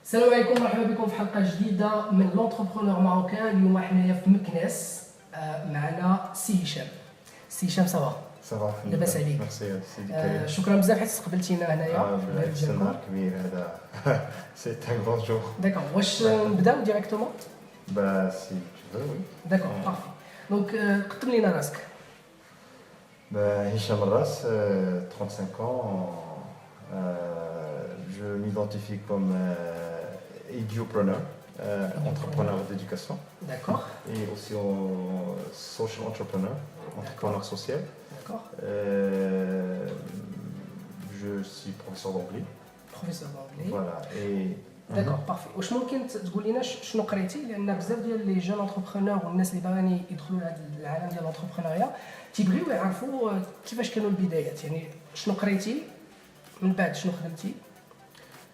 السلام عليكم، مرحبا بكم في حلقه جديده من لونتربرونور ماروكان. اليوم حنايا في مكناس معنا سي هشام. سي هشام صافا؟ صافا لاباس عليك؟ ميرسي سيدي كريم. شكرا بزاف حيت استقبلتينا هنايا في هذا سي الجو. نهار كبير هذا. سي ان غران جور. داكور، واش نبداو ديريكتومون؟ با سي تو وي. داكور بارفي. دونك قدم لينا راسك. هشام الراس 35 ans. Je m'identifie comme idiopreneur, entrepreneur d'éducation. D'accord. Et aussi social entrepreneur, entrepreneur social. D'accord. Je suis professeur d'anglais. بروفيسور دونجلي. Voilà. Et داكور بارفي. واش ممكن تقول لنا شنو قريتي؟ لان بزاف ديال لي جون انتربرونور والناس اللي باغيين يدخلوا لهذا العالم ديال الانتربرونيا تيبغيو يعرفوا كيفاش كانوا البدايات، يعني شنو قريتي من بعد شنو خدمتي.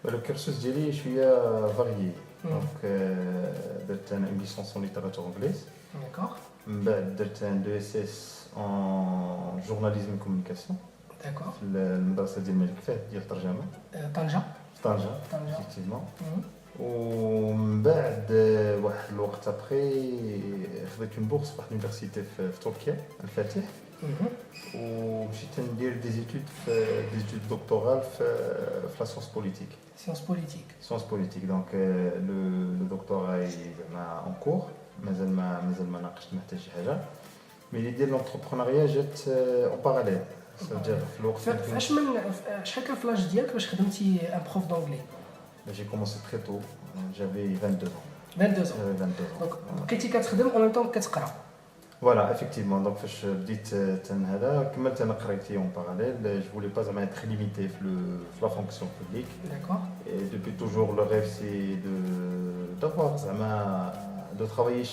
Le cursus ديالي شويه varié. Donc درت انا une licence en littérature anglaise. داكور. من بعد درت ان DSS en journalisme et communication داكور. في المدرسه ديال الملك فهد ديال الترجمه طنجة. في طنجه طنجة. effectivement. ومن بعد واحد الوقت ابري خديت اون بورس في واحد اليونيفرسيتي في تركيا الفاتح. ومشيت ندير دي زيتود دكتورال في لا سيونس بوليتيك. سيونس بوليتيك. سيونس بوليتيك دونك لو دكتوراه زعما اون كور مازال ما ناقشت حتى شي حاجه. مي لي ديال لونتربرونيا جات اون باراليل سافدير في الوقت فاش من شحال كان فلاج ديالك باش خدمتي ان بروف دونجلي؟ j'ai commencé très tôt, j'avais 22 ans. 22 ans. 22 ans. دونك بقيتي كتخدم اون ميم طون كتقرا. Voilà, effectivement. Donc, je بديت هذا كملت انا قريتي en parallèle. Je voulais pas vraiment être limité في la fonction publique. D'accord. Et depuis toujours, le rêve c'est d'avoir زعما de travailler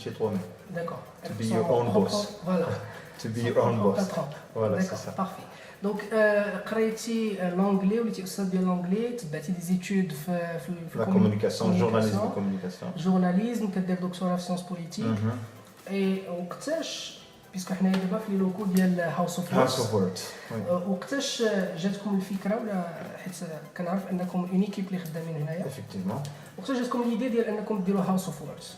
chez toi-même. D'accord. To be your own boss. Voilà. To be your own boss. Voilà, c'est ça. Parfait. دونك قريتي لونجلي وليتي استاذ ديال لونجلي، تبعتي دي زيتود في La communication, journalisme et communication. جورناليزم، كدير دكتوراه في سيونس بوليتيك. اي وقتاش بيسكو حنايا دابا في لي لوكو ديال هاوس اوف House of Words. وقتاش جاتكم الفكره، ولا حيت كنعرف انكم اون ايكيب اللي خدامين هنايا، Effectivement. وقتاش جاتكم ليدي ديال انكم ديروا هاوس اوف ووردز؟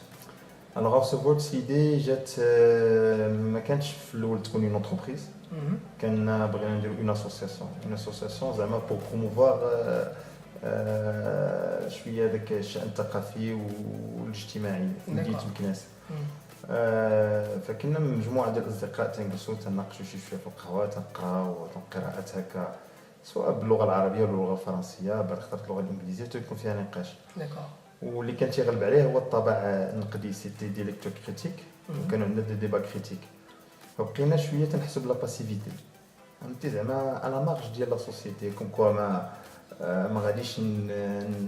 Alors House of Words l'idée جات ما كانتش في الاول تكون اون انتربريز. كان بغينا نديرو اون اسوسياسيون زعما بور بروموفوار شويه داك الشأن الثقافي والاجتماعي في مدينه مكناس. فكنا مجموعه ديال الاصدقاء تنجلسوا تناقشوا شويه في القهوه، تنقراو قراءات هكا سواء باللغه العربيه ولا اللغه الفرنسيه. بعد اخترت اللغه الانجليزيه تكون فيها نقاش. داكور. واللي كان تيغلب عليه هو الطابع النقدي، سيتي دي ليكتور كريتيك. وكانوا عندنا دي ديبا كريتيك. فبقينا شويه تنحسب لا باسيفيتي، فهمتي زعما على مارج ديال لا سوسيتي كوم كوا ما غاديش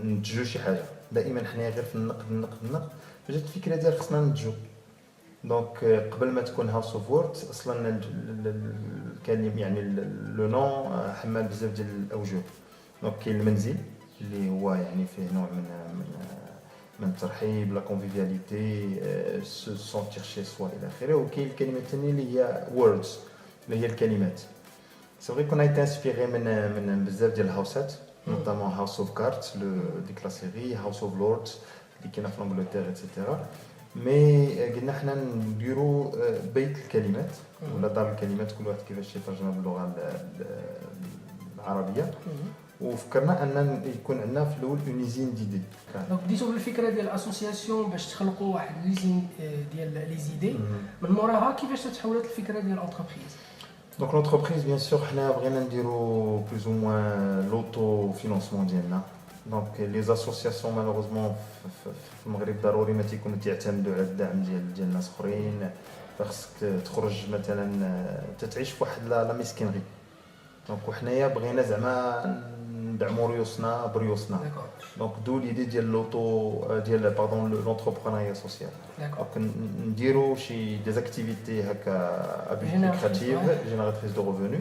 نتجو شي حاجه. دائما حنايا غير في النقد. فجات الفكره ديال خصنا نتجو. دونك قبل ما تكون هاوس اوف وورد اصلا كان يعني لو نون حمل بزاف ديال الاوجه. دونك كاين المنزل اللي هو يعني فيه نوع من الترحيب، لا كونفيفياليتي، سو سونتير شي سوا الى اخره. وكاين الكلمه الثانيه اللي هي ووردز اللي هي الكلمات. سي فري كون ايت انسبيري من بزاف ديال الهاوسات، نوطامون هاوس اوف كارت ديك لا سيري، هاوس اوف لوردز اللي كاينه في انجلترا ايتترا. مي قلنا حنا نديروا بيت الكلمات ولا دار الكلمات، كل واحد كيفاش يترجمها باللغه العربيه. وفكرنا ان يكون عندنا في الاول اون ايزين ديدي. دونك بديتوا بالفكره ديال الاسوسياسيون باش تخلقوا واحد ليزين ديال لي زيدي. من موراها كيفاش تحولت الفكره ديال الانتربريز؟ دونك لونتربريز بيان سور حنا بغينا نديرو بلوز او موان لوتو فينانسمون ديالنا. دونك لي زاسوسياسيون مالوغوزمون في المغرب ضروري ما تيكونوا تعتمدوا على الدعم ديال ناس اخرين. فخصك تخرج مثلا تتعيش في واحد لا مسكينري. دونك وحنايا بغينا زعما ندعموا بريوسنا. دونك دو ليدي ديال لوطو ديال باردون لونتربرونيا سوسيال. دونك نديروا شي دي اكتيفيتي هكا ابيكراتيف جينيراتريس دو ريفوني.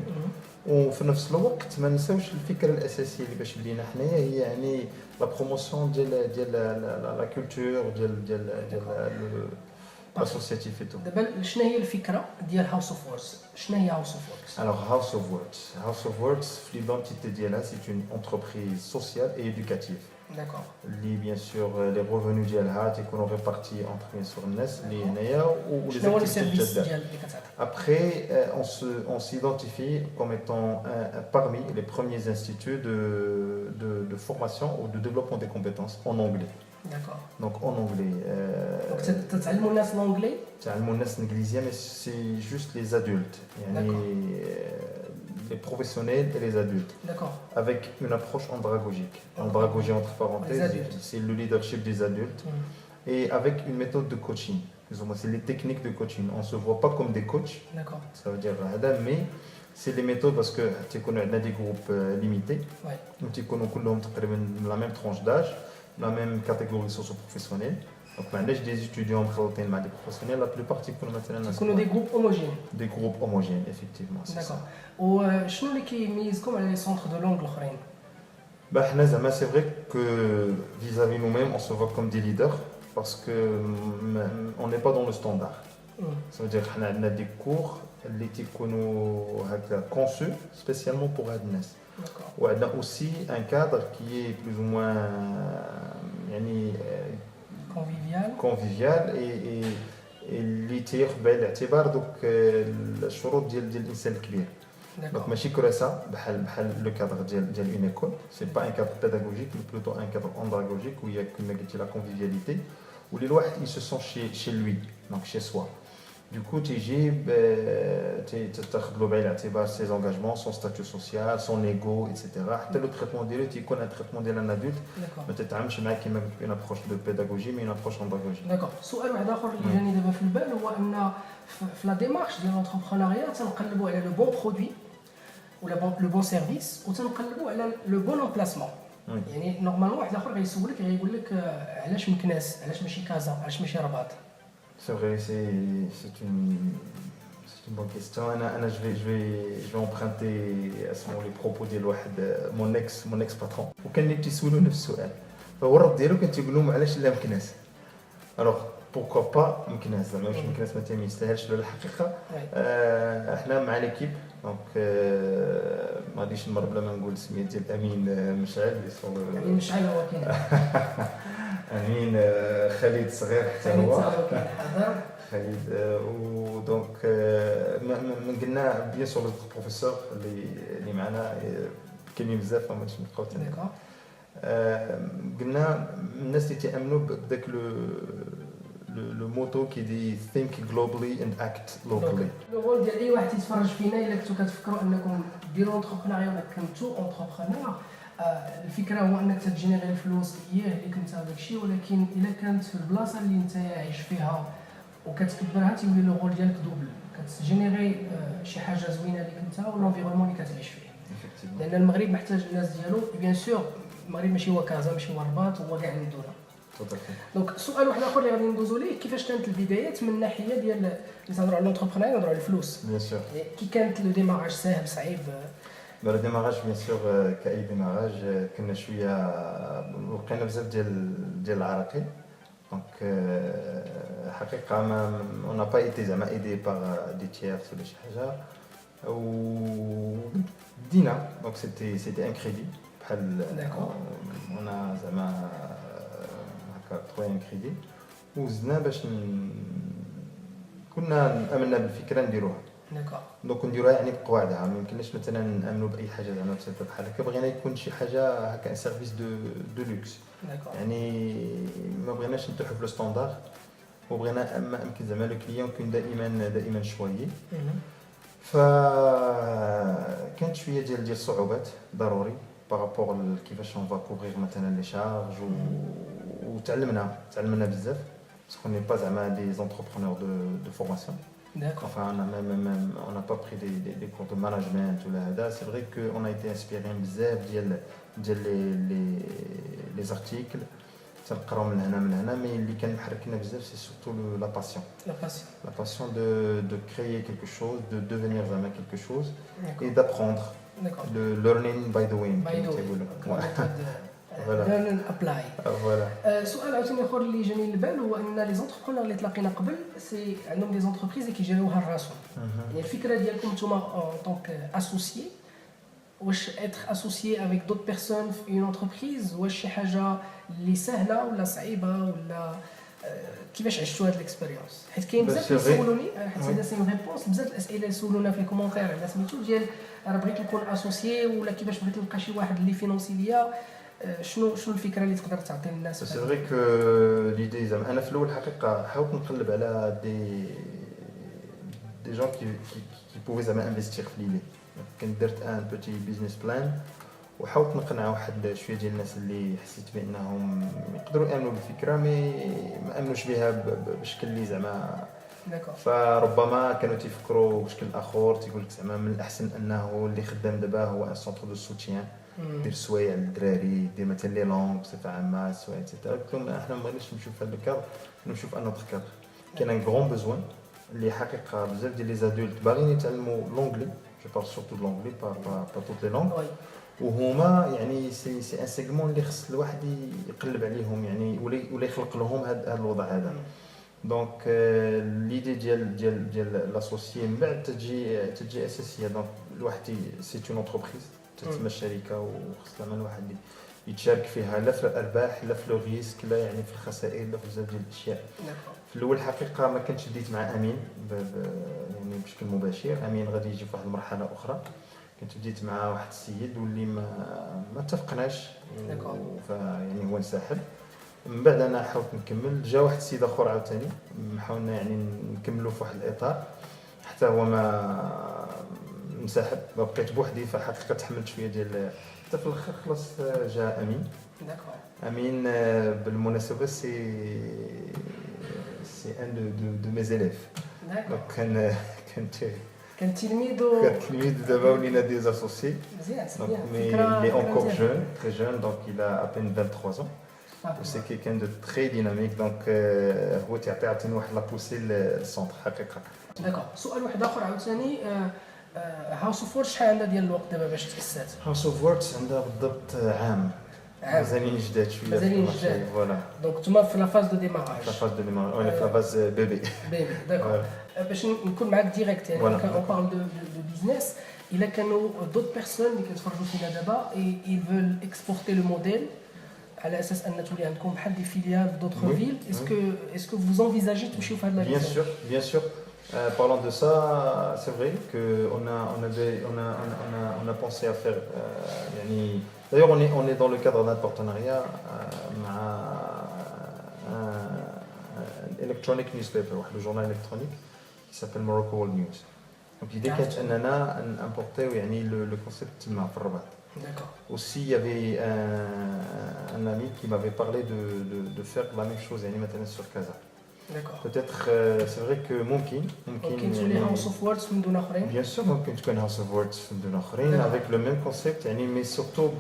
وفي نفس الوقت ما نساوش الفكره الاساسيه اللي باش بدينا حنايا هي يعني لا بروموسيون ديال لا كولتور ديال اسوسياتيف ايتو. دابا شنو هي الفكره ديال هاوس اوف ووردز؟ شنو هي هاوس اوف ووردز؟ Alors House of Words في l'identité ديالها c'est une entreprise sociale et éducative. D'accord. اللي bien sûr les revenus ديالها تيكونوا répartis entre bien sûr الناس اللي هنايا و les شنو هو activités السيرفيس اللي ديال اللي كتعطي؟ Après, on s'identifie comme étant parmi les premiers instituts de formation ou de développement des compétences en anglais. D'accord. Donc en anglais. دونك تتعلموا الناس لونجلي؟ تعلموا الناس الانجليزيه mais c'est juste les adultes. يعني les professionnels et les adultes. D'accord. Avec une approche andragogique. Andragogie entre parenthèses, c'est le leadership des adultes. Et avec une méthode de coaching. C'est les techniques de coaching. On ne se voit pas comme des coachs. D'accord. Ça veut dire, mais c'est les méthodes parce que on a des groupes limités. Ouais. On a la même tranche d'âge, la même catégorie socio-professionnelle. Donc, on a des étudiants des professionnels. La plupart, c'est des groupes homogènes. Des groupes homogènes, effectivement. D'accord. وشنو اللي كيميزكم على لي سونتر دو لونغ الاخرين؟ C'est vrai que vis-à-vis nous-mêmes, on se voit comme des leaders parce qu'on n'est pas dans le standard. Ça veut dire qu'on a des cours qui sont conçus spécialement pour Adnes. On a aussi un cadre qui est plus ou moins convivial et اللي تيقبل الاعتبار دوك الشروط ديال الانسان الكبير. Donc ماشي كراسه بحال لو كادر ديال اون ايكول، سي با ان كادر بيداغوجيك مي بلوتو ان كادر اندراغوجيك où il y a كما قلتي لا convivialité où الواحد il se sent chez lui donc chez soi. Du coup تيجي تاخذ له بعين الاعتبار ses engagements, son statut social, son ego etc. حتى لو تريتمون ديالو تيكون ان تريتمون ديال ان ادولت ما تتعاملش معاه كما قلت اون ابروش دو بيداغوجي مي اون ابروش اندراغوجي. داكور. سؤال واحد اخر اللي جاني دابا في البال هو ان في لا ديمارش ديال لونتربرونيا تنقلبوا على لو بون برودوي ولا لو بون سيرفيس وتنقلبوا على لو بون امبلاسمون. يعني نورمالمون واحد اخر غيسولك غيقول لك علاش مكناس، علاش ماشي كازا، علاش ماشي رباط. C'est vrai, c'est une bonne question. Je vais emprunter à ce moment les propos de mon ex-patron. وكان يتسولوا نفس السؤال. فهو الرد ديالو كان تيقول لهم علاش لا مكناس. Alors pourquoi pas مكناس زعما واش مكناس ما يستاهلش الحقيقة. احنا مع ليكيب دونك ما غاديش نمر بلا ما نقول سميت ديال امين مشعل امين مشعل هو كاين امين خالد صغير حتى هو خالد ودونك من قلنا بيان سور البروفيسور اللي معنا كاينين بزاف ما غاديش نبقاو تاني قلنا الناس اللي تيامنوا بداك لو موتو كيدي think globally and act locally. لو رول ديال اي واحد يتفرج فينا الا كنتو كتفكروا انكم ديروا اونتربرونيا ولا كنتو اونتربرونور، الفكره هو انك تجينيري الفلوس اللي كنت هذاك الشيء، ولكن الا كانت في البلاصه اللي انت عايش فيها وكتكبرها تيولي لو رول ديالك دوبل، كتجينيري شي حاجه زوينه اللي كنت والانفيرونمون اللي كتعيش فيه. لان المغرب محتاج الناس ديالو بيان سور. المغرب ماشي هو كازا، ماشي هو الرباط، هو كاع الدوله. دونك سؤال واحد اخر اللي غادي ندوزو ليه، كيفاش كانت البدايات من الناحيه ديال اللي تهضروا على لونتربرونيا نهضروا على الفلوس. بيان سور كي كانت لو ديماراج ساهل صعيب؟ لو ديماراج بيان سور كاي ديماراج كنا شويه لقينا بزاف ديال العراقيل دونك حقيقه ما on n'a pas été زعما aidé par des tiers ولا شي حاجه و دينا دونك c'était un crédit بحال on a زعما trouvé un crédit وزدنا باش كنا امنا بالفكره نديروها. دونك نديروها يعني بقواعدها، ما يمكنناش مثلا نامنوا باي حاجه زعما بحال هكا. بغينا يكون شي حاجه هكا ان سيرفيس دو لوكس، يعني ما بغيناش نتوحوا في لو ستاندار وبغينا يمكن زعما لو كليون يكون دائما شويه. فكانت شويه ديال الصعوبات ضروري بارابور كيفاش اون فا كوفرير مثلا لي شارج وتعلمنا بزاف parce qu'on n'est pas des entrepreneurs de formation. D'accord. Enfin, on n'a pas pris des cours de management ou là. C'est vrai qu'on a été inspiré بزاف ديال les articles تنقراو من هنا mais اللي كان محركنا بزاف c'est surtout la passion. La passion de créer quelque chose, de devenir vraiment quelque chose et d'apprendre. Le learning by doing. Voilà. Learn and apply. Voilà. سؤال عاوتاني اخر اللي جاني للبال هو ان لي زونتربرونور اللي تلاقينا قبل سي عندهم دي زونتربريز اللي كيجريوها راسهم. يعني الفكره ديالكم نتوما ان طونك اسوسيي واش être associé avec d'autres personnes في une entreprise واش شي حاجه اللي سهله ولا صعيبه ولا كيفاش عشتوا هاد الاكسبيريونس؟ حيت كاين بزاف اللي سولوني حيت هذا سي ريبونس بزاف الاسئله اللي سولونا في الكومونتير على سميتو ديال انا بغيت نكون اسوسيي ولا كيفاش بغيت نلقى شي واحد اللي فينونسي ليا شنو الفكره اللي تقدر تعطي للناس؟ سي فري كو ليدي زعما انا في الاول حقيقه حاولت نقلب على دي جون كي بوفي زعما انفستيغ في ليلي كنت درت ان بوتي بيزنس بلان وحاولت نقنع واحد شويه ديال الناس اللي حسيت بانهم يقدروا يامنوا بالفكره ما امنوش بها بشكل اللي زعما داكور. فربما كانوا تيفكروا بشكل اخر تيقول لك زعما من الاحسن انه اللي خدام دابا هو ان سونتر دو سوتيان دير سوايع للدراري دير مثلا لي لونغ بصفه عامه سوايع تاع قلت لهم احنا ما بغيناش نمشيو في هذا الكادر نمشيو في ان اوتر كادر كاين ان غران بوزوان اللي حقيقه بزاف ديال لي زادولت باغيين يتعلموا لونجلي جو بارل سورتو دو لونجلي با توت لي لونغ وهما يعني سي ان سيغمون اللي خص الواحد يقلب عليهم يعني ولا يخلق لهم هذا الوضع هذا دونك ليدي ديال لاسوسيي من بعد تجي اساسيه دونك الواحد سي اون انتربريز تسمى الشركه وخص زعما الواحد يتشارك فيها لا في الارباح لا في لو ريسك لا يعني في الخسائر لا في بزاف ديال الاشياء. في الاول حقيقه ما كنتش ديت مع امين يعني بشكل مباشر امين غادي يجي في واحد المرحله اخرى كنت بديت مع واحد السيد واللي ما اتفقناش يعني هو انسحب من بعد انا حاولت نكمل جا واحد السيد اخر عاوتاني حاولنا يعني نكملوا في واحد الاطار حتى هو ما انسحب بقيت بوحدي فحقيقه تحملت شويه ديال حتى في الاخر خلاص جا امين امين بالمناسبه سي ان دو مي زيليف كان تلميذ دابا ولينا دي اسوسيي مزيان mais il est encore jeune très jeune donc il a à peine 23 ans c'est quelqu'un de très dynamique donc هو تعطيني واحد لا بوسي للسونتر حقيقه. داكور. سؤال واحد اخر عاوتاني هاوس اوف وورد شحال عندها ديال الوقت دابا باش تاسست؟ هاوس اوف وورد عندها بالضبط عام مازالين جداد شويه مازالين جداد فوالا دونك نتوما في لا فاز دو ديماراج في لا فاز بيبي داكور. باش نكون معاك ديريكت يعني كان اون بارل دو بيزنس الا كانوا دوت بيرسون اللي كيتفرجوا فينا دابا اي فول اكسبورتي لو موديل على اساس ان تولي عندكم بحال دي فيليال في دوطخ فيل اسكو فوز انفيزاجي تمشيو في هذا لا bien sûr parlant de ça c'est vrai que on a pensé à faire يعني d'ailleurs on est dans le cadre d'un partenariat مع electronic newspaper واحد journal électronique qui s'appelle Morocco World News. Donc l'idée كانت اننا نimporter يعني le concept تما في الرباط. D'accord. Aussi il y avait un ami qui m'avait parlé de faire la même chose يعني مثلا sur Casa. D'accord. Peut-être c'est vrai que ممكن تولي هاوس اوف ووردز في مدن اخرين. Bien sûr ممكن تكون هاوس اوف ووردز في مدن اخرين avec le même concept يعني mais surtout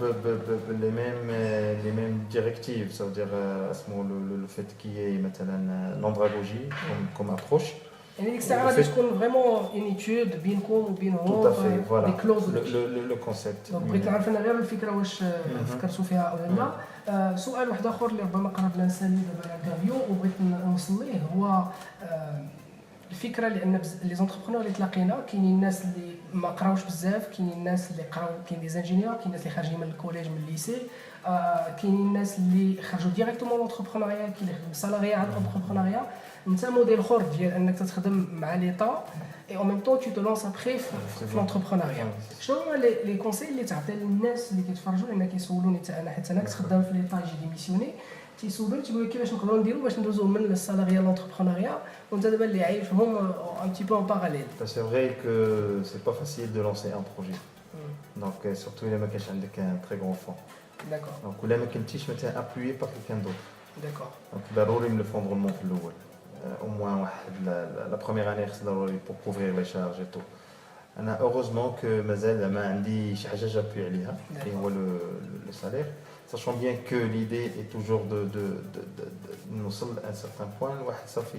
les mêmes directives ça veut dire اسمه le fait qu'il y ait مثلا l'andragogie comme approche. يعني ديك الساعه غادي تكون فريمون اون ايتود بينكم وبينهم دي كلوز لو كونسيبت دونك بغيت نعرف انا غير الفكره واش فكرتوا فيها او لا. سؤال واحد اخر اللي ربما قرب لنا نسالي دابا الانترفيو وبغيت نوصل ليه هو الفكره لان لي زونتربرونور اللي تلاقينا كاينين الناس اللي ما قراوش بزاف كاينين الناس اللي قراو كاين دي زانجينيور كاين الناس اللي خارجين من الكوليج من الليسي كاينين الناس اللي خرجوا ديريكتومون لونتربرونيا كاين اللي خدم سالاريا على الانتربرونيا انت موديل اخر ديال انك تخدم مع ليطا اي اون ميم طون تو تو لونس ابري في لونتربرونيا شنو هما لي كونساي اللي تعطي للناس اللي كيتفرجوا لان كيسولوني حتى انا حيت انا كنت خدام في ليطا يجي ديميسيوني تيسولوني تيقول لي كيفاش نقدروا نديروا باش ندوزو من السالاريا لونتربرونيا وانت دابا اللي عايشهم ان تي بو ان باراليل. C'est vrai que c'est pas facile de lancer un projet. Donc surtout الا ما كانش عندك un très grand fond. D'accord. Donc ولا ما كنتيش مثلا appuyé par quelqu'un d'autre. D'accord. Donc ضروري من الفوندمون في الاول. Au moins واحد la première année خص ضروري pour couvrir les charges et tout. انا heureusement que مازال ما عندي شي حاجه جابي عليها اللي هو le salaire. Sachant bien que l'idée est toujours de نوصل à un certain point الواحد صافي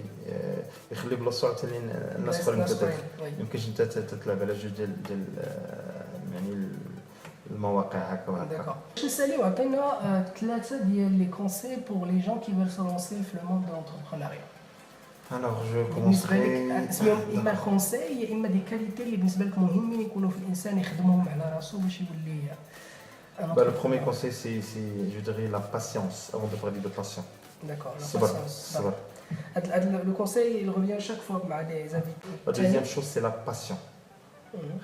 يخلي بلاصتو عاوتاني الناس اخرين تدخل يمكنش انت تتلعب على جوج ديال يعني المواقع هكا وهكا. باش نساليو عطينا ثلاثه ديال لي كونساي بور لي جون كي فيل سو لونسي في لو موند دو لونتربرونيا. Alors, je بالنسبه لك commencerai. اسميهم اما كونساي يا اما دي كاليتي اللي بالنسبه لك مهمين يكونوا في الانسان يخدمهم على راسو باش يولي un Bah, le premier entrepreneur. conseil, je dirais, la patience, avant de parler de passion. D'accord, la Sabar, patience. sabar. Le conseil, il revient chaque fois مع des invités. La deuxième chose, c'est la passion.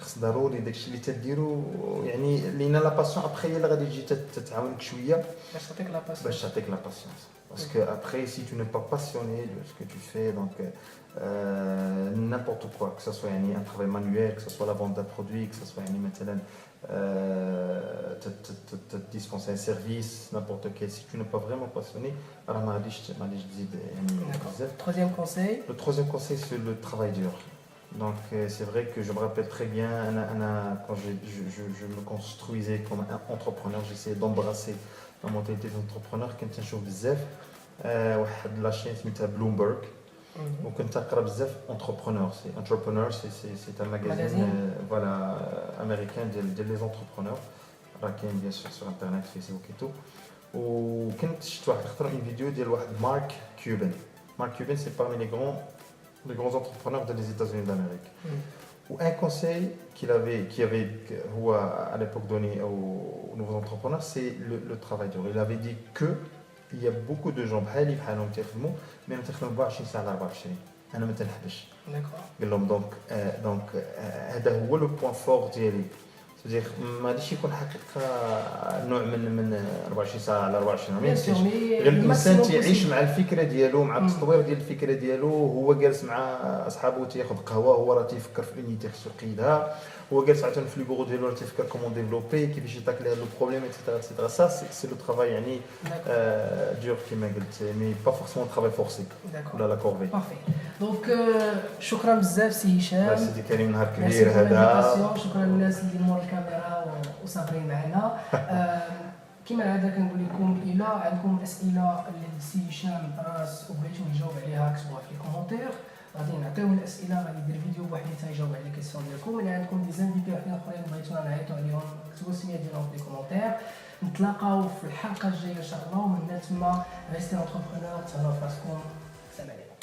خص ضروري داكشي اللي تديرو يعني لان لا باسيون ابخي هي اللي غادي تجي تتعاونك شويه باش تعطيك لا باسيون. باش تعطيك لا باسيونس باسكو ابخي si tu n'es pas passionné de ce que tu fais donc n'importe quoi que ce soit يعني un travail manuel que ce soit la vente d'un produit que ce soit يعني مثلا te dispenser un service n'importe quel si tu n'es pas vraiment passionné راه ما غاديش تزيد يعني بزاف. Troisième conseil. Le troisième conseil, c'est le travail dur. Donc, c'est vrai que je me rappelle très bien, quand je me construisais comme un entrepreneur, j'essayais d'embrasser la mentalité d'entrepreneur. Quand je suis بزاف, واحد la chaîne سميتها Bloomberg, وكنت نقرا بزاف entrepreneur. C'est Entrepreneur, c'est un magazine voilà, américain ديال les entrepreneurs. راه كاين bien sûr sur internet, Facebook et tout. وكنت شفت واحد خطره une vidéo ديال واحد Mark Cuban. Mark Cuban, c'est parmi les grands entrepreneurs des États-Unis d'Amérique. Ou un conseil qu'il avait à l'époque donné aux nouveaux entrepreneurs, c'est le travail dur. Il avait dit qu'il y a beaucoup de gens بحالي بحالهم تيخدموا mais تيخدموا 24 ساعه على 24 انا ما تنحبش. D'accord. قال لهم دونك هذا هو لو بوين فور ديالي. C'est-à-dire ما غاديش يكون حقيقه نوع من 24 ساعه على 24 ما يمكنش. غير الانسان تيعيش مع الفكره ديالو مع التطوير ديال الفكره ديالو هو جالس مع اصحابه تياخذ قهوه هو راه تيفكر في انيتي خصو يقيدها هو جالس عاوتاني في البورو ديالو راه تيفكر كومون ديفلوبي كيفاش يتاكل هذا البروبليم ايتترا سا سي لو ترافاي يعني دور كيما قلت مي با فورسيمون ترافاي فورسي ولا لا كورفي. بارفي دونك شكرا بزاف سي هشام. سيدي كريم نهار كبير هذا. شكرا للناس اللي مور الكاميرا وصابرين معنا. كما العاده كنقول لكم الى عندكم اسئله للسي هشام راس وبغيتو يجاوب عليها كتبوها في الكومونتير غادي نعطيو الاسئله غادي يدير فيديو بواحد اللي تيجاوب على الكيسيون ديالكم. الا عندكم دي زانفيتي اخرين بغيتونا نعيطوا عليهم كتبوا السميه ديالهم في الكومونتير. نتلاقاو في الحلقه الجايه ان شاء الله ومن تما ريستي انتربرونور تهلاو في راسكم. السلام عليكم.